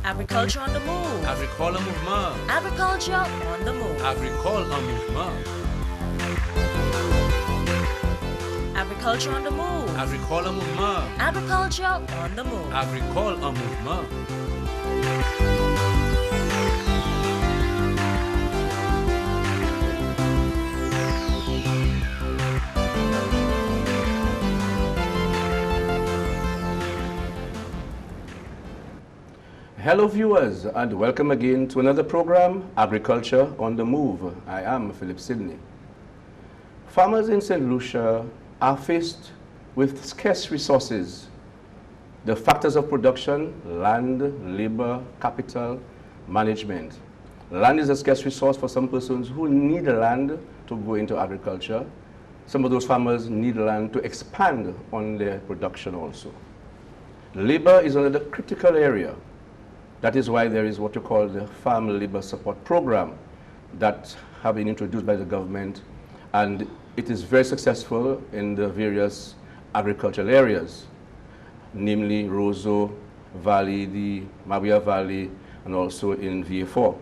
Agriculture on the move. Agricole mouvement. Agriculture on the move. Agricole en mouvement. Agriculture on the move. Agricole en mouvement. Agriculture on the move. Agricole en mouvement. Hello viewers, and welcome again to another program, Agriculture on the Move. I am Phillip Sydney. Farmers in Saint Lucia are faced with scarce resources. The factors of production: land, labor, capital, management. Land is a scarce resource for some persons who need land to go into agriculture. Some of those farmers need land to expand on their production also. Labor is another critical area. That is why there is what you call the Farm Labor Support Program that have been introduced by the government, and it is very successful in the various agricultural areas, namely Roseau Valley, the Mabia Valley, and also in VA4.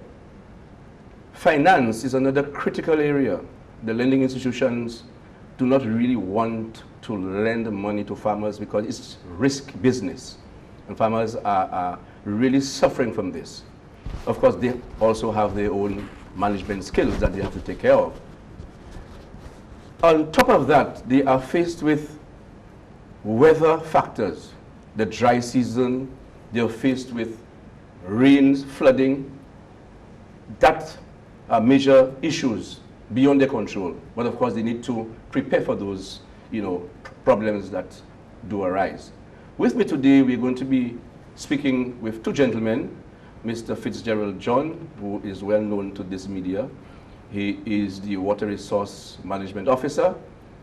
Finance is another critical area. The lending institutions do not really want to lend money to farmers because it's risk business, and farmers are really suffering from this. Of course, they also have their own management skills that they have to take care of. On top of that, they are faced with weather factors. The dry season, they are faced with rains, flooding. That are major issues beyond their control. But of course, they need to prepare for those, problems that do arise. With me today, we're going to be speaking with two gentlemen, Mr. Fitzgerald John, who is well known to this media. He is the Water Resource Management Officer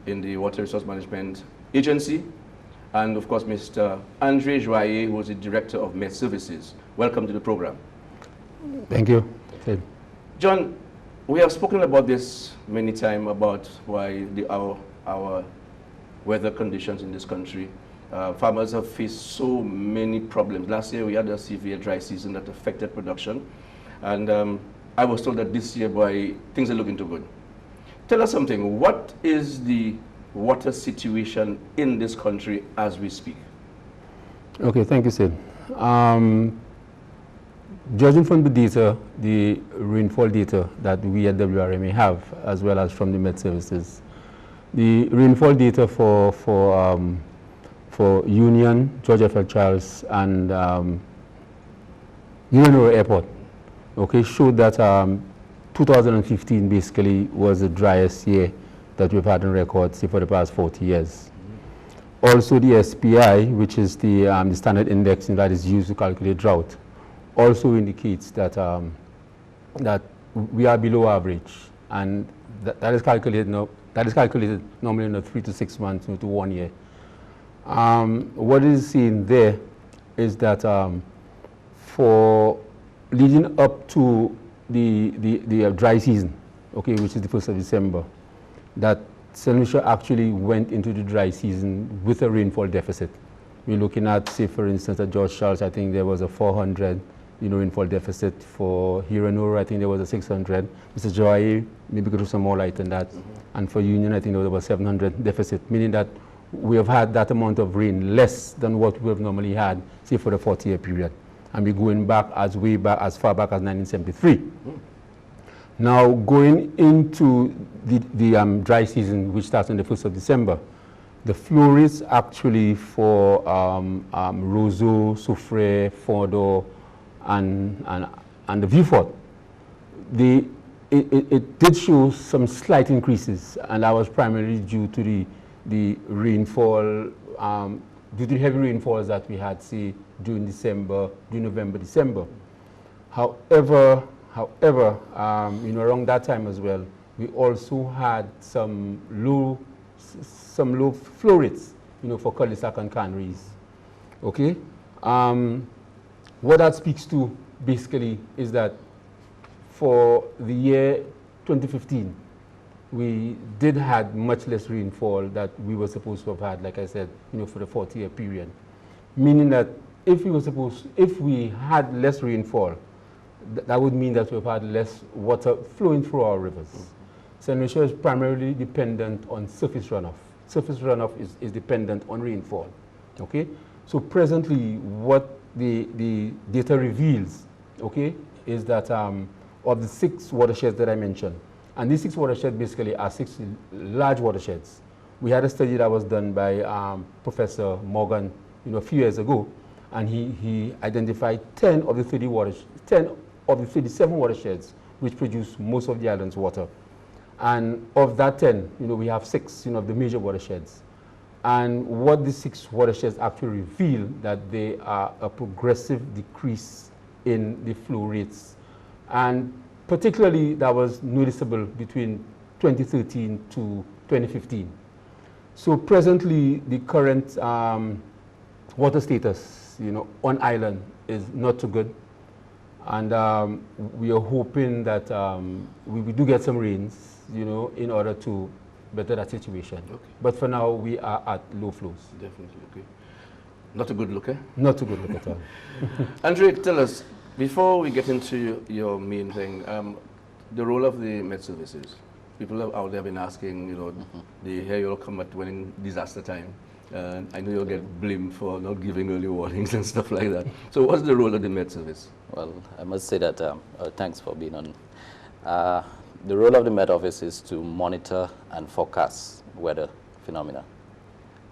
in the Water Resource Management Agency. And of course, Mr. Andre Joyeux, who is the Director of Met Services. Welcome to the program. Thank you. John, we have spoken about this many times, about why our weather conditions in this country. Farmers have faced so many problems. Last year we had a severe dry season that affected production, and I was told that this year, boy, things are looking too good. Tell us something. What is the water situation in this country as we speak? Okay, thank you, Sid. Judging from the data, the rainfall data that we at WRMA have, as well as from the Met Services, the rainfall data for Union, George F. Charles, and Union Airport, okay, showed that 2015 basically was the driest year that we've had on record, say, for the past 40 years. Also, the SPI, which is the standard index that is used to calculate drought, also indicates that that we are below average, and that is calculated normally in 3 to 6 months to 1 year. What is seen there is that for leading up to the dry season, okay, which is the 1st of December, that Saint Lucia actually went into the dry season with a rainfall deficit. We're looking at, say, for instance, at George Charles, I think there was a 400 rainfall deficit. For Hiranur, I think there was a 600. Mr. Joyeux, maybe go to some more light on that. And for Union, I think there was about 700 deficit, meaning that we have had that amount of rain, less than what we have normally had, say, for the 40-year period. And we're going back as far back as 1973. Now, going into the dry season, which starts on the 1st of December, the flow rates actually for Roseau, Soufrière, Fondor, and the Vieux-Fort, it did show some slight increases, and that was primarily due to the rainfall, due to the heavy rainfalls that we had, say, during November, December. However, around that time as well, we also had some low flow rates, for cul-de-sac and canneries. Okay, what that speaks to basically is that for the year 2015, we did have much less rainfall that we were supposed to have had, like I said, for the 40-year period. meaning that if we had less rainfall, that would mean that we've had less water flowing through our rivers. Saint Lucia is primarily dependent on surface runoff. Surface runoff is dependent on rainfall. Okay, so presently what the data reveals, okay, is that of the 6 watersheds that I mentioned, and these 6 watersheds basically are 6 large watersheds. We had a study that was done by Professor Morgan, a few years ago, and he identified 10 of the 37 watersheds which produce most of the island's water. And of that 10, we have 6, of the major watersheds. And what the 6 watersheds actually reveal that they are a progressive decrease in the flow rates. And particularly that was noticeable between 2013 to 2015. So presently the current water status, on island is not too good. And we are hoping that we do get some rains, in order to better that situation. Okay. But for now, we are at low flows. Definitely, okay. Not a good look, eh? Not a good look at all. Andre, tell us, before we get into your main thing, the role of the Met Services. People out there have been asking, they hear you'll come at when disaster time. And I know you'll get blamed for not giving early warnings and stuff like that. So what's the role of the Met Service? Well, I must say that, thanks for being on. The role of the Met Office is to monitor and forecast weather phenomena.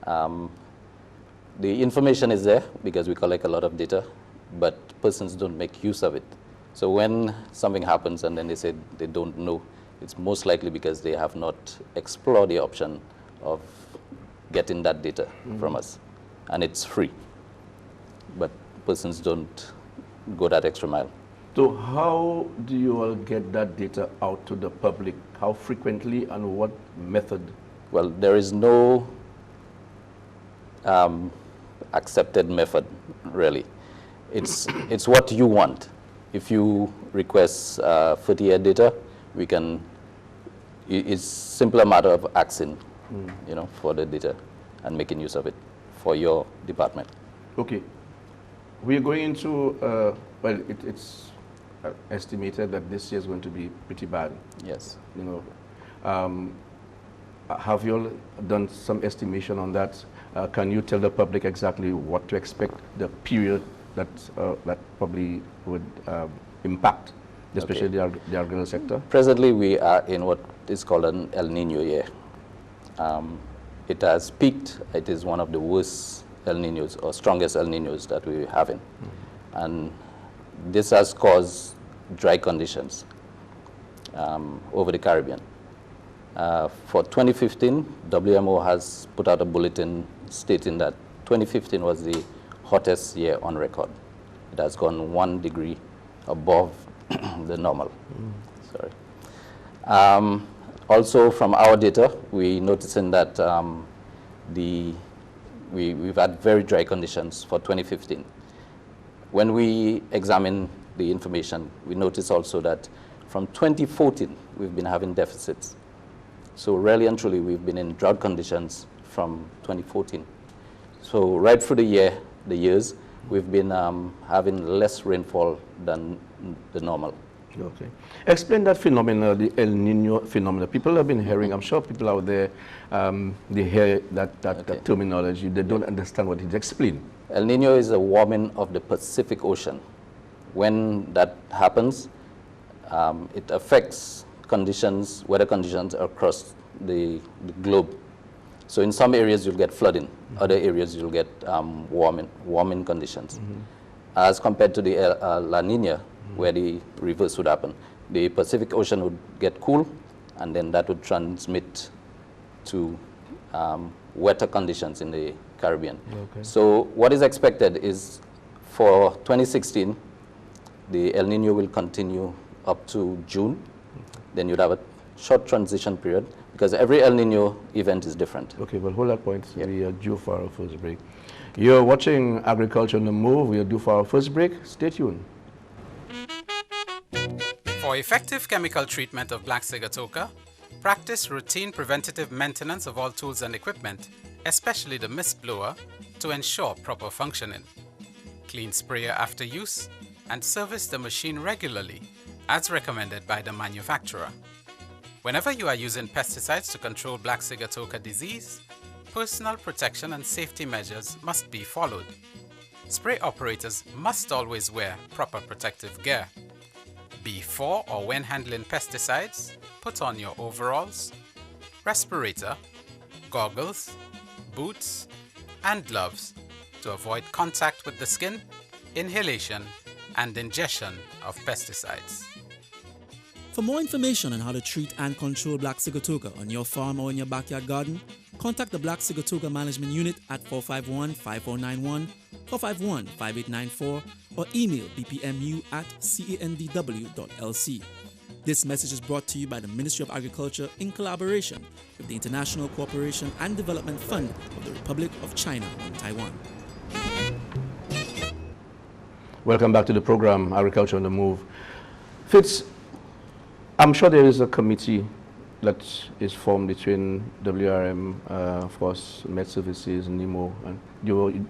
The information is there because we collect a lot of data, but persons don't make use of it. So when something happens and then they say they don't know, it's most likely because they have not explored the option of getting that data from us. And it's free, but persons don't go that extra mile. So how do you all get that data out to the public? How frequently and what method? Well, there is no accepted method, really. It's what you want. If you request 30-year data, we can, it's simply a matter of asking, for the data and making use of it for your department. Okay. We're going into, well, it's estimated that this year is going to be pretty bad. Yes. Have you all done some estimation on that? Can you tell the public exactly what to expect, the period that probably would impact, especially the agricultural sector? Presently, we are in what is called an El Nino year. It has peaked. It is one of the worst El Ninos or strongest El Ninos that we're having. And this has caused dry conditions over the Caribbean. For 2015, WMO has put out a bulletin stating that 2015 was the hottest year on record. It has gone 1 degree above the normal. Sorry. Also, from our data, we're noticing that we've had very dry conditions for 2015. When we examine the information, we notice also that from 2014, we've been having deficits. So really and truly, we've been in drought conditions from 2014. So right through the years, we've been having less rainfall than the normal. Okay. Explain that phenomena, the El Nino phenomena. People have been hearing, I'm sure people out there, they hear that terminology, they don't understand what it is. Explain. El Nino is a warming of the Pacific Ocean. When that happens, it affects weather conditions across the globe. So in some areas you'll get flooding, other areas you'll get warming conditions. As compared to the La Nina, where the reverse would happen. The Pacific Ocean would get cool, and then that would transmit to wetter conditions in the Caribbean. Okay. So what is expected is for 2016, the El Nino will continue up to June. Then you'd have a short transition period because every El Nino event is different. Okay, well, hold that point. Yep. We are due for our first break. You're watching Agriculture on the Move. We are due for our first break. Stay tuned. For effective chemical treatment of black sigatoka, practice routine preventative maintenance of all tools and equipment, especially the mist blower, to ensure proper functioning. Clean sprayer after use and service the machine regularly as recommended by the manufacturer. Whenever you are using pesticides to control black sigatoka disease, personal protection and safety measures must be followed. Spray operators must always wear proper protective gear. Before or when handling pesticides, put on your overalls, respirator, goggles, boots, and gloves to avoid contact with the skin, inhalation, and ingestion of pesticides. For more information on how to treat and control black sigatoka on your farm or in your backyard garden, contact the Black Sigatoka Management Unit at 451-5491, 451-5894, or email bpmu@candw.lc. This message is brought to you by the Ministry of Agriculture in collaboration with the International Cooperation and Development Fund of the Republic of China and Taiwan. Welcome back to the program, Agriculture on the Move. Fitz, I'm sure there is a committee that is formed between WRM, of course, Met Services, NEMO, and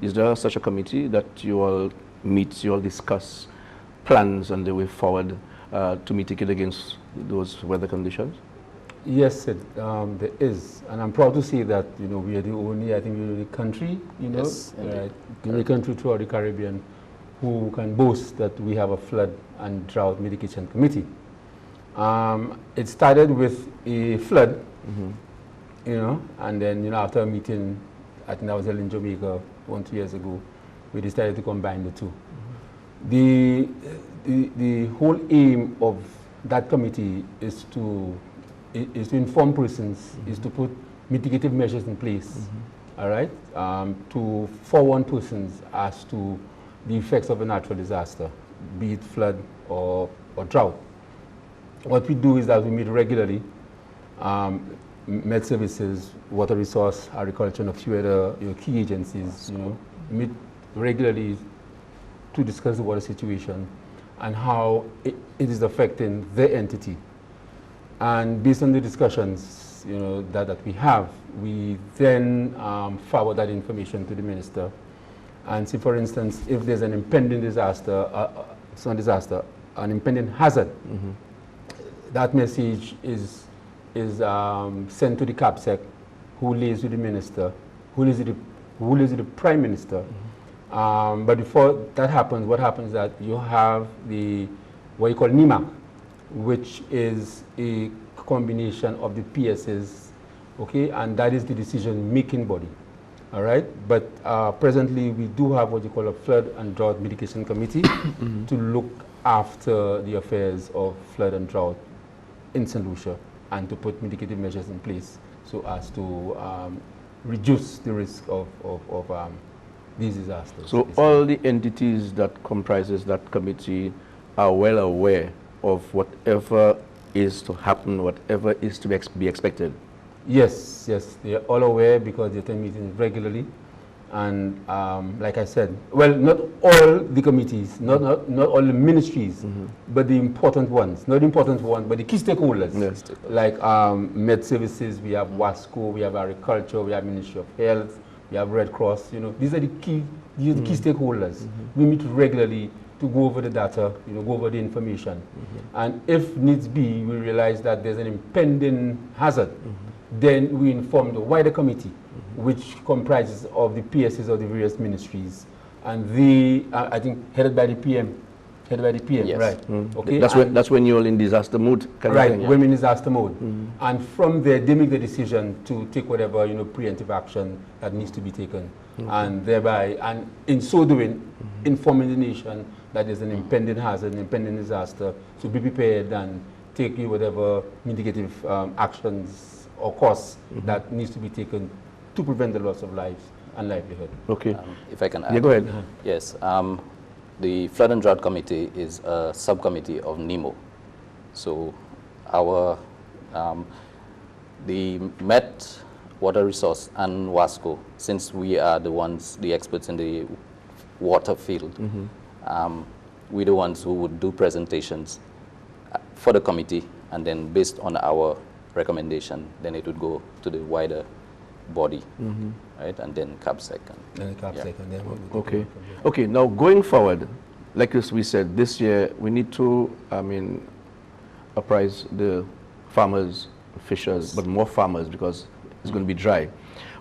is there such a committee that you all meet, you all discuss plans and the way forward to mitigate against those weather conditions? Yes, there is, and I'm proud to say that we are the only, I think, we're the only country, Yes, the only country throughout the Caribbean who can boast that we have a flood and drought mitigation committee. It started with a flood, and then after a meeting, I think I was held in Jamaica 1-2 years ago, we decided to combine the two. The whole aim of that committee is to inform persons, is to put mitigative measures in place, all right, to forewarn persons as to the effects of a natural disaster, be it flood or drought. What we do is that we meet regularly, Med Services, Water Resource, Agriculture, and a few other key agencies, meet regularly to discuss the water situation and how it is affecting their entity. And based on the discussions, that we have, we then forward that information to the minister. And say, for instance, if there's an impending disaster, an impending hazard, that message is sent to the CAPSEC, who liaises with the minister, who liaises with the prime minister. But before that happens, what happens is that you have what you call NEMAC, which is a combination of the PSs, okay, and that is the decision-making body. All right, but presently we do have what you call a flood and drought mitigation committee to look after the affairs of flood and drought in Saint Lucia and to put mitigative measures in place so as to reduce the risk of these disasters. So all the entities that comprises that committee are well aware of whatever is to happen, whatever is to be expected. Yes, they are all aware because they attend meetings regularly, and like I said, well, not all the committees, not all the ministries, but the important ones, not the important ones, but the key stakeholders. Yes. Like Med Services, we have WASCO, we have Agriculture, we have Ministry of Health, we have Red Cross. These are the key stakeholders. We meet regularly to go over the data, go over the information, and if needs be, we realize that there's an impending hazard. Then we inform the wider committee, which comprises of the PSs of the various ministries, and I think headed by the PM, Yes. right? Okay. That's when you're in disaster mode. Right, when we're in disaster mode, and from there they make the decision to take whatever preemptive action that needs to be taken, and thereby, and in so doing, informing the nation that there's an impending hazard, an impending disaster, so be prepared and take whatever mitigative actions or costs that needs to be taken to prevent the loss of lives and livelihood. Okay. If I can add. Yeah, go ahead. Yes. The Flood and Drought Committee is a subcommittee of NEMO. So the Met, Water Resource, and WASCO, since we are the experts in the water field, we're the ones who would do presentations for the committee, and then based on our recommendation, then it would go to the wider body, right? And then CAPSEC. Okay. Okay, now going forward, like we said, this year we need to, apprise the farmers, fishers, but more farmers because it's going to be dry.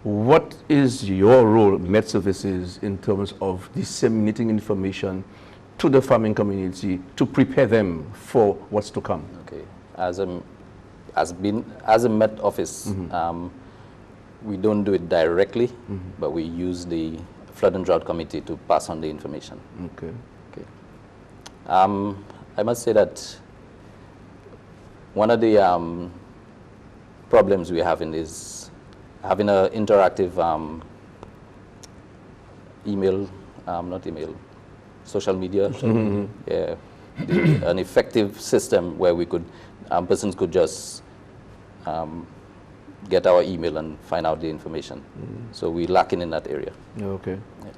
What is your role, Met Services, in terms of disseminating information to the farming community to prepare them for what's to come? Okay. As a Met office, we don't do it directly, but we use the Flood and Drought Committee to pass on the information. Okay. Okay. I must say that one of the problems we have is having an interactive social media, yeah, an effective system where we could, persons could just get our email and find out the information. So we're lacking in that area. Okay. Yeah.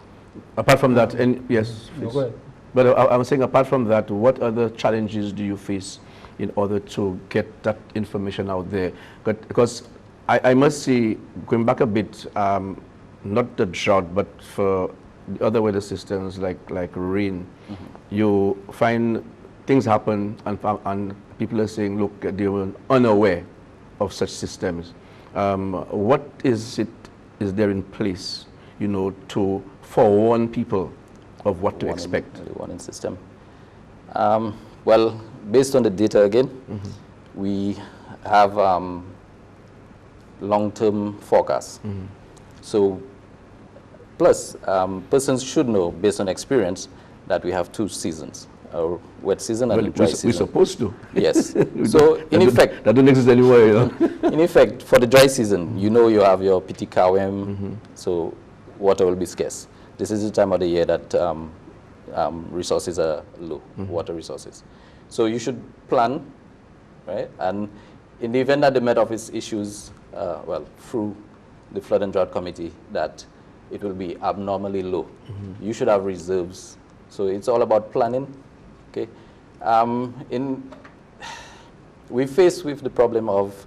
Apart from that, and yes, No, go ahead. but I'm saying apart from that, what other challenges do you face in order to get that information out there? Because I must say, going back a bit, not the drought, but for the other weather systems like rain, you find things happen and people are saying, look, they were unaware of such systems. What is there in place, to forewarn people of what to expect? The warning system. Well, based on the data again, we have long-term forecasts. So, plus, persons should know, based on experience, that we have two seasons, a wet season and a dry season. We're supposed to. Yes. So, in effect... That don't exist anywhere, In effect, for the dry season, you have your Piti Kawem, so water will be scarce. This is the time of the year that resources are low, water resources. So you should plan, right? And in the event that the Met Office issues, through the Flood and Drought Committee, that it will be abnormally low, you should have reserves. So it's all about planning, okay? We're faced with the problem of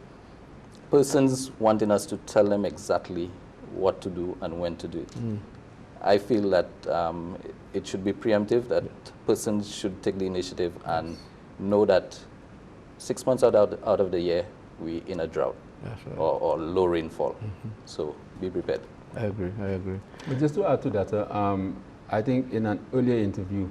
persons wanting us to tell them exactly what to do and when to do it. I feel that it should be preemptive, that persons should take the initiative and know that 6 months out of the year, we're in a drought or low rainfall. So be prepared. I agree. But just to add to that, I think in an earlier interview,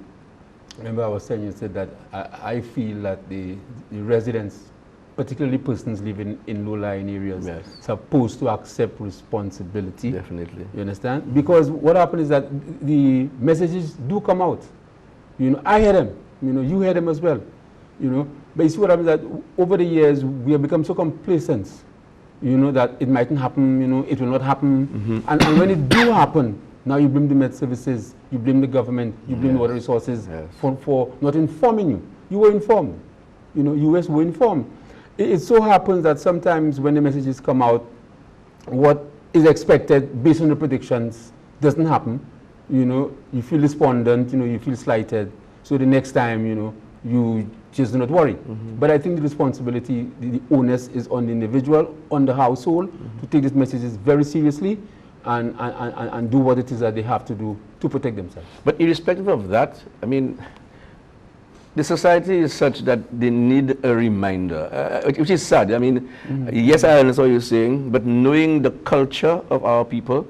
remember I was saying, you said that I feel that the residents, particularly persons living in low-lying areas, supposed to accept responsibility. Definitely. You understand? Because what happens is that the messages do come out. I hear them. You hear them as well. But you see what happens that over the years we have become so complacent. That it mightn't happen. It will not happen. And when it do happen, now you blame the Met Services, you blame the government, you blame the water resources for not informing you. You were informed. You were informed. It so happens that sometimes when the messages come out, what is expected based on the predictions doesn't happen. You feel despondent, you feel slighted. So the next time, you just do not worry. But I think the responsibility, the onus is on the individual, on the household, to take these messages very seriously and do what it is that they have to do to protect themselves. But irrespective of that, the society is such that they need a reminder, which is sad. Yes, I understand what you're saying, but knowing the culture of our people,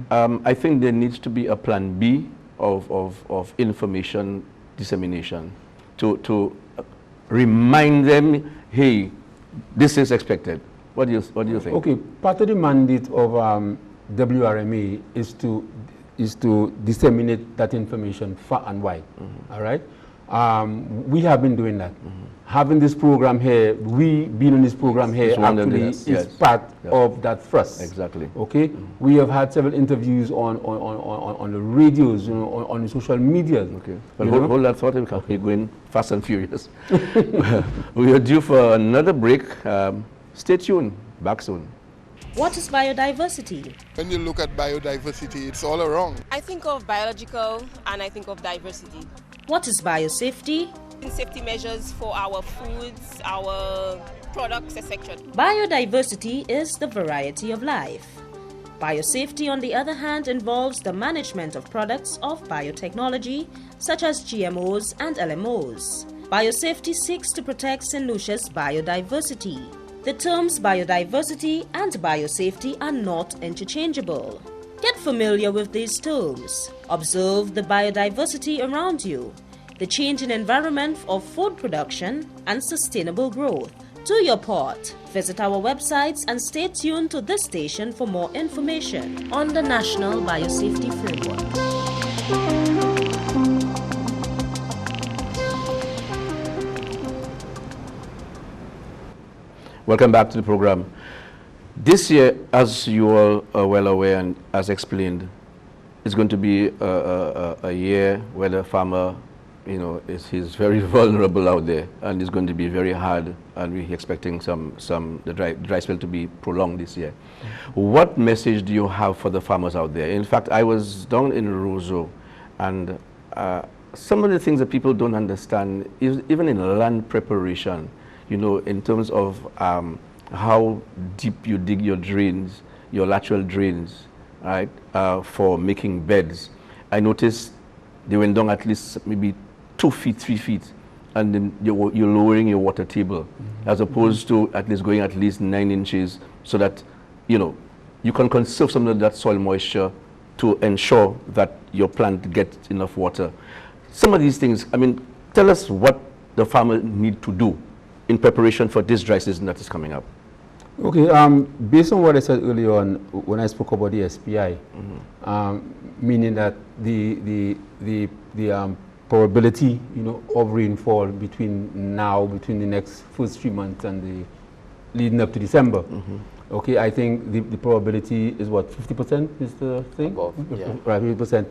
I think there needs to be a plan B of information dissemination to remind them, hey, this is expected. What do you think? Okay, part of the mandate of WRMA is to disseminate that information far and wide. All right. We have been doing that. Having this program here, we being in this program here actually is part of that thrust. Exactly. Okay. We have had several interviews on the radios, on the social media. Okay. But hold that thought, we're going fast and furious. We are due for another break. Stay tuned. Back soon. What is biodiversity? When you look at biodiversity, it's all around. I think of biological and I think of diversity. What is biosafety? Safety measures for our foods, our products, etc. Biodiversity is the variety of life. Biosafety, on the other hand, involves the management of products of biotechnology, such as GMOs and LMOs. Biosafety seeks to protect St. Lucia's biodiversity. The terms biodiversity and biosafety are not interchangeable. Get familiar with these terms. Observe the biodiversity around you, the changing environment of food production, and sustainable growth. Do your part. Visit our websites and stay tuned to this station for more information on the National Biosafety Framework. Welcome back to the program. This year, as you all are well aware and as explained, is going to be a year where the farmer, he's very vulnerable out there, and it's going to be very hard, and we're expecting the dry spell to be prolonged this year. What message do you have for the farmers out there? In fact, I was down in Roseau, and some of the things that people don't understand is even in land preparation, in terms of how deep you dig your drains, your lateral drains, right, for making beds. I noticed they went down at least maybe 2 feet, 3 feet, and then you're lowering your water table, as opposed to at least going at least 9 inches, so that you can conserve some of that soil moisture to ensure that your plant gets enough water. Some of these things, tell us what the farmer need to do in preparation for this dry season that is coming up. Okay, based on what I said earlier on when I spoke about the SPI, meaning that the probability, of rainfall between the next first 3 months and the leading up to December. Okay, I think the probability is what, 50% is the thing? Above, yeah. Right, 50%.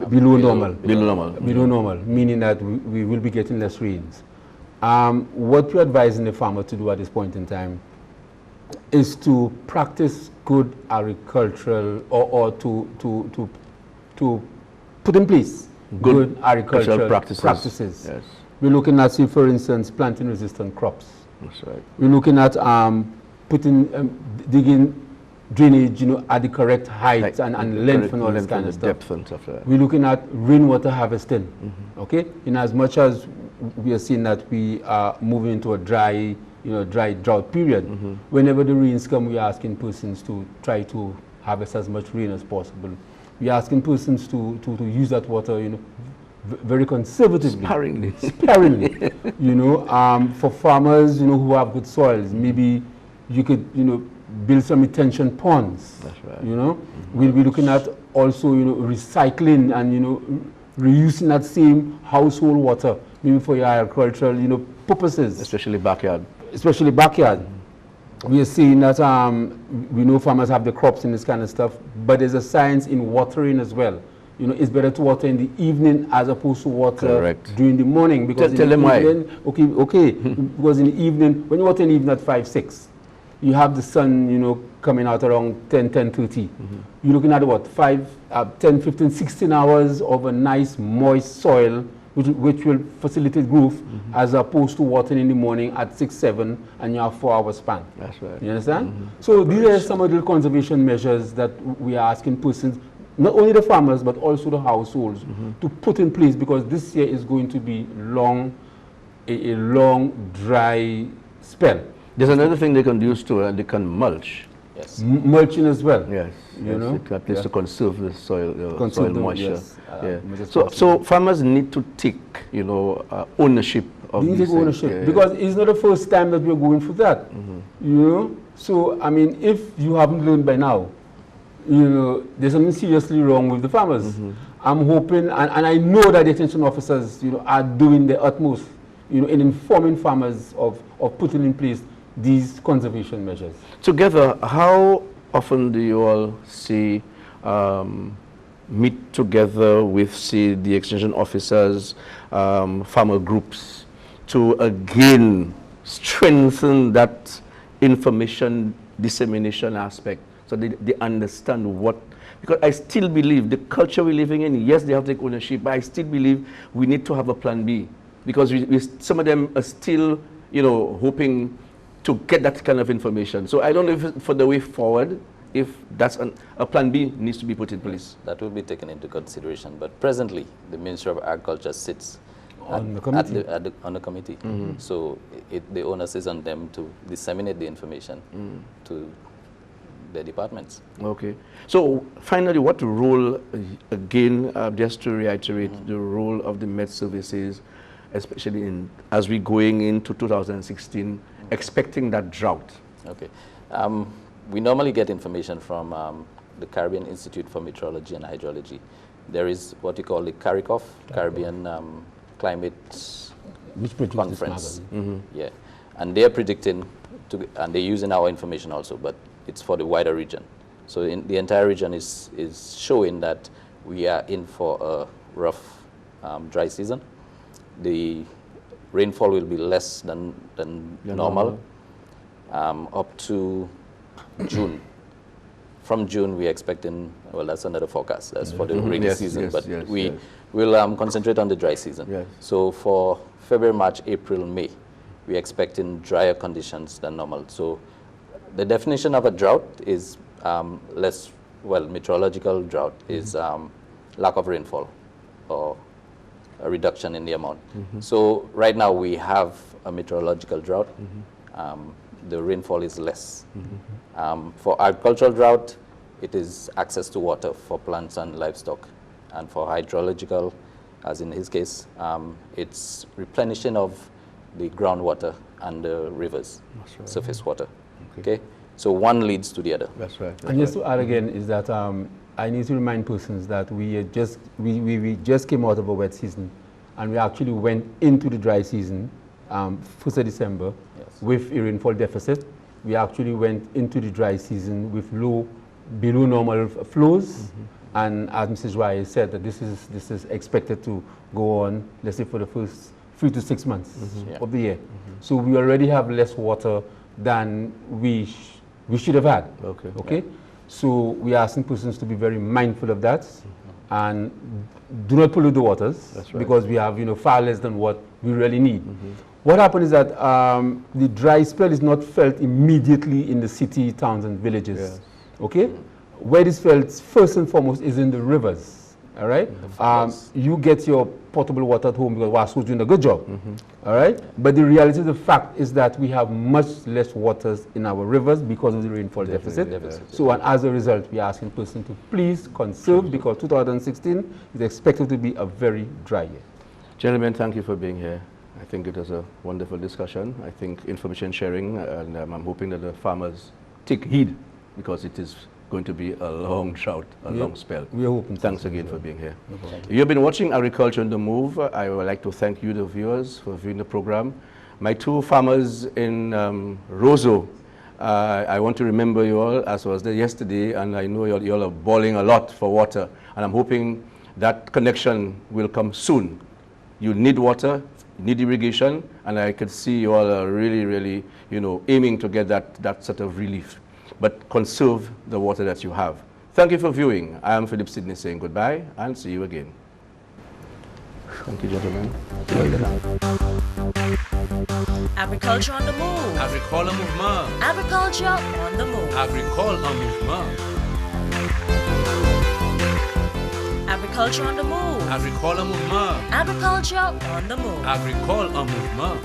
Below normal. Below normal, meaning that we will be getting less rains. What you're advising the farmer to do at this point in time is to practice good agricultural or to put in place good agricultural practices. Yes. We're looking at, say, for instance, planting resistant crops. That's right. We're looking at digging drainage, at the correct height and length and all this kind of stuff. Depth and stuff like that. We're looking at rainwater harvesting. Okay, in as much as we are seeing that we are moving into a dry drought period. Whenever the rains come, we are asking persons to try to harvest as much rain as possible. We are asking persons to use that water, very conservatively. Sparingly. For farmers, who have good soils, maybe you could, build some retention ponds. That's right. We'll be looking at also, recycling and, reusing that same household water, maybe for your agricultural, purposes. Especially backyard. We are seeing that we know farmers have the crops and this kind of stuff, but there's a science in watering as well. It's better to water in the evening as opposed to water during the morning. Because tell them why. Okay. Because in the evening, when you water in the evening at 5, 6, you have the sun, coming out around 10:30. You're looking at what, 10, 15, 16 hours of a nice moist soil, which will facilitate growth, as opposed to watering in the morning at 6, 7, and you have 4 hours span. That's right. You understand? So these are some of the conservation measures that we are asking persons, not only the farmers, but also the households, to put in place, because this year is going to be a long, dry spell. There's another thing they can use too, they can mulch. Yes. Mulching as well. Yes. At least to conserve the soil, soil moisture. Yes. So farmers need to take, ownership of these these ownership, things. because it's not the first time that we're going through that. So if you haven't learned by now, there's something seriously wrong with the farmers. I'm hoping, and I know that the extension officers, are doing their utmost, in informing farmers of putting in place these conservation measures. Together, how often do you all see meet together with, say, the extension officers, farmer groups, to again strengthen that information dissemination aspect, so they understand what, because I still believe the culture we're living in, yes, they have to take ownership, but I still believe we need to have a plan B, because some of them are still, hoping to get that kind of information. So I don't know if for the way forward, if that's a plan B needs to be put in place? That will be taken into consideration. But presently, the Ministry of Agriculture sits On the committee. on the committee. So the onus is on them to disseminate the information to the departments. Okay. So finally, what role, again, just to reiterate, the role of the Met services, especially as we're going into 2016, expecting that drought? Okay. We normally get information from the Caribbean Institute for Meteorology and Hydrology. There is what you call the CARICOF, Caribbean Climate Conference. Yeah. And they're predicting, and they're using our information also, but it's for the wider region. So the entire region is showing that we are in for a rough dry season. The rainfall will be less than normal up to June. From June, we're expecting, well, that's another forecast. That's for the rainy season, but we will concentrate on the dry season. Yes. So for February, March, April, May, we're expecting drier conditions than normal. So the definition of a drought is meteorological drought is lack of rainfall or a reduction in the amount. So right now we have a meteorological drought. The rainfall is less. For agricultural drought, it is access to water for plants and livestock. And for hydrological, as in his case, it's replenishing of the groundwater and the rivers, surface water. Okay. So one leads to the other. That's right. And just to add again is that I need to remind persons that we just came out of a wet season, and we actually went into the dry season 1st of December with a rainfall deficit. We actually went into the dry season with below normal flows, and as Mrs. Joyeux said, that this is expected to go on, let's say, for the first 3 to 6 months of the year. So we already have less water than we should have had. Okay. So we are asking persons to be very mindful of that and do not pollute the waters, because we have far less than what we really need. What happened is that the dry spell is not felt immediately in the city, towns, and villages. Okay, where this felt first and foremost is in the rivers. All right, you get your potable water at home because Wasco's doing a good job. All right, but the reality of the fact is that we have much less waters in our rivers because of the rainfall deficit. So, and as a result, we are asking persons to please conserve, because 2016 is expected to be a very dry year. Gentlemen, thank you for being here. I think it was a wonderful discussion. I think information sharing, and I'm hoping that the farmers take heed, because it is going to be a long drought, a long spell. We are hoping. Thanks again for being here. You've been watching Agriculture on the Move. I would like to thank you, the viewers, for viewing the program. My two farmers in Roseau, I want to remember you all, as was there yesterday, and I know you all are bawling a lot for water, and I'm hoping that connection will come soon. You need water, you need irrigation, and I could see you all are really, really, aiming to get that sort of relief. But conserve the water that you have. Thank you for viewing. I am Phillip Sydney saying goodbye, and see you again. Thank you, gentlemen. Agriculture on the Move. Agricole mouvement. Agriculture on the Move. Agricole en mouvement. Agriculture on the Move. Agricole mouvement. Agriculture on the Move. Agricole en mouvement.